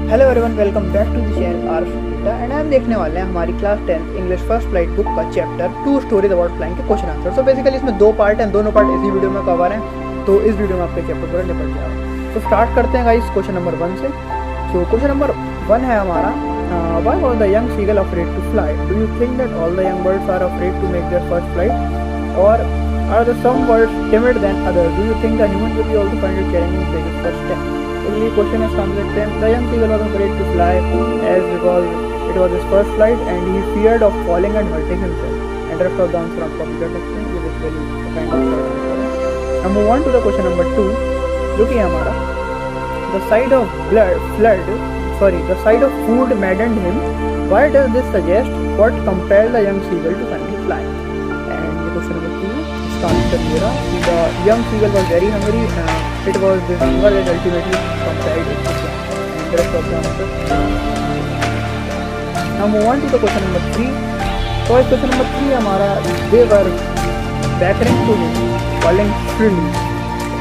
Hello everyone, welcome back to the channel आरडा and हम देखने वाले हैं हमारी class 10 English first flight book का चैप्टर 2 स्टोरीज अबाउट फ्लाइंग के क्वेश्चन आंसर। सो बेसिकली इसमें दो पार्ट हैं, दोनों पार्ट इसी वीडियो में कवर हैं, तो इस वीडियो में आपके चैप्टर पूरा निपट जाएगा। तो स्टार्ट करते हैं गाइस क्वेश्चन नंबर 1 से। सो क्वेश्चन नंबर 1 है हमारा, why was the young seagull afraid to fly? Do you think that all the young birds are afraid to make their first flight, और are the some birds timid than others? Do you think the human will be also find it challenging to take his first step? So ये question है समझते हैं। The young seagull was afraid to fly as because it was his first flight and he feared of falling and hurting himself. And rest of the answer आप copy कर सकते हैं, ये basically find out करना है। Now move on to the question number 2, जो कि हमारा the sight of food maddened him. Why does this suggest what compelled the young seagull to finally fly? And the question number 2, इसका answer मेरा, the young seagull was very hungry. It was this hunger that ultimately compelled it to fly. And the rest of the answer. Now move on to the question number 3. So question number 3 हमारा, they were beckoning to him, calling shrilly.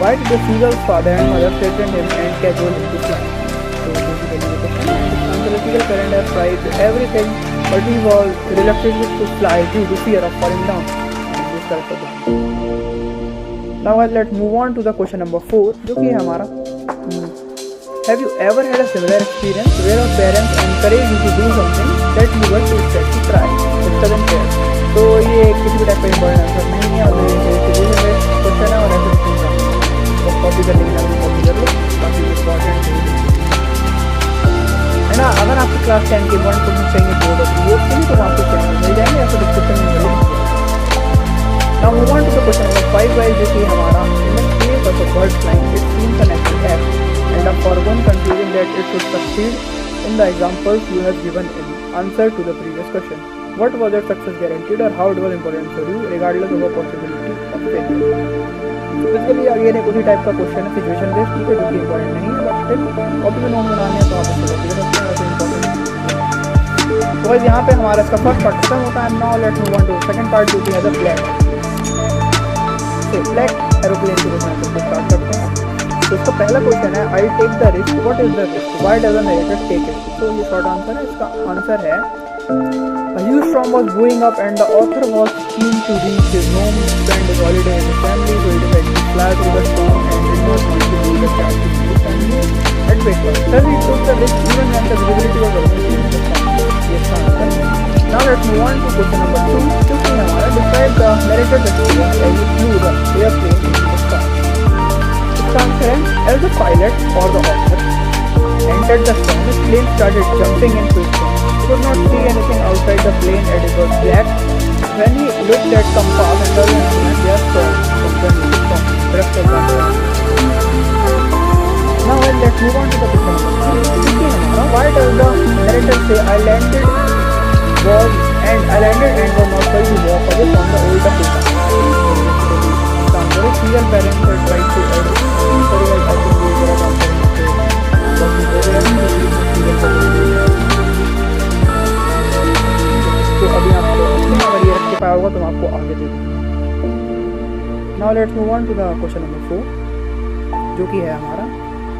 Why did the seagull's father and mother threaten him and cajole him to fly? So basically the question is, answer the seagull parent has tried everything, but he was reluctant to fly due to fear of falling down. And this correct of the answer. Now let's move on to the question number 4, जो कि है हमारा, have you ever had a similar experience where your parents encourage you to do something that you were too scared to try? It doesn't care. तो ये किसी भी type का important answer नहीं है, और ये क्वेश्चन है और ऐसे नहीं है, तो कॉपी कर लेंगे, कॉपी कर लो, काफ़ी इम्पोर्टेंट है ना। अगर आपकी क्लास 10 के 1 क्वेश्चन चाहिए बोर्ड ऑफ वो चाहिए तो आपको चैनल मिल जाएंगे, या फिर डिस्क्रिप्शन में मिलेंगे। Now move on to the question number 5 guys, जो कि हमारा, in the case of a bird flying, it seems an actual act, and a foregone conclusion that it should succeed in the examples you have given in answer to the previous question. What was your success guaranteed, or how it was important for you, regardless of the possibility of failure? Basically ये उसी type का question है, situation based, ठीक है, जो कि important नहीं है, बट स्टिल कॉपी में नोट बनाने हैं तो आप इसको कॉपी कर सकते हैं, वैसे इंपॉर्टेंट। तो यहाँ पे हमारा इसका फर्स्ट पार्ट खत्म होता है। Now let's move on to second part, जो कि है द फ्लैग। ब्लैक एरोप्लेन के क्वेश्चन से स्टार्ट करते हैं। तो इसका पहला क्वेश्चन है, I take the risk, what is the risk, why doesn't narrator take it? तो ये शॉर्ट आंसर है, इसका आंसर है, a huge storm was brewing up and the author was keen to reach his home, spend his holiday with his family, so he decided to fly through the storm and did not want to leave the chance to meet his family at breakfast. Thus he took the risk even when the visibility was almost impossible. Yes, answer. Now let's move on to question number 2, जो कि हमारा, describe the narrator's experience as he flew the airplane into the sky. इसका answer है, as the pilot or the author entered the storm, his plane started jumping and twisting. He could not see anything outside the plane and it was black. When he looked at compass and other instruments, they are storm from the music storm. The rest of the answer. Now let's move on to the question number 3. Why does the narrator say I landed and was not going to walk away from the older people? The answer is, seagull parents had tried to add story I think we were about to तो अभी आपको अगर ये रख के पाया होगा तो मैं आपको आगे दे दूँगा। Now let's move on to the question number 4, जो कि है हमारा,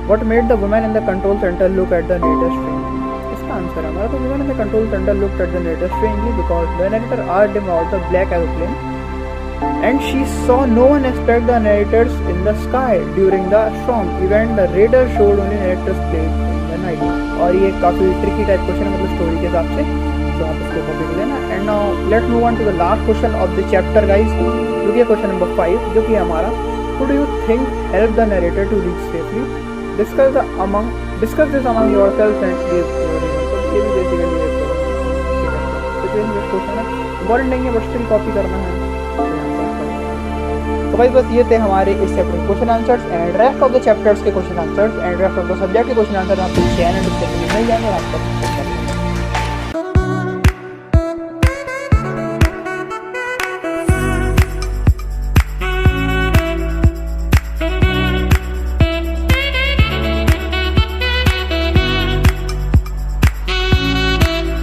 what made the woman in the control center look at the narrator strangely? इसका आंसर है हमारा, तो woman in the control center looked at the narrator strangely because the narrator asked him about the black aeroplane and she saw no one expect the narrators in the sky during the storm. Even the radar showed only narrators plane in the night. और ये काफ़ी tricky type question है, मतलब story के हिसाब से, तो आप इसको कॉपी कर लेना। And now let's move on to the last question of the chapter guys, जो कि है क्वेश्चन नंबर 5, जो कि हमारा, who do you think help the narrator to reach safely? Discuss this among yourselves and give your reason. ये भी basically situation based question है, important नहीं है बट स्टिल कॉपी करना है। तो भाई बस ये थे हमारे इस चैप्टर के question answers, and rest of the chapters के question answers and rest of the subject के क्वेश्चन आंसर आपको चैनल डिस्क्रिप्शन में मिल जाएंगे। आपको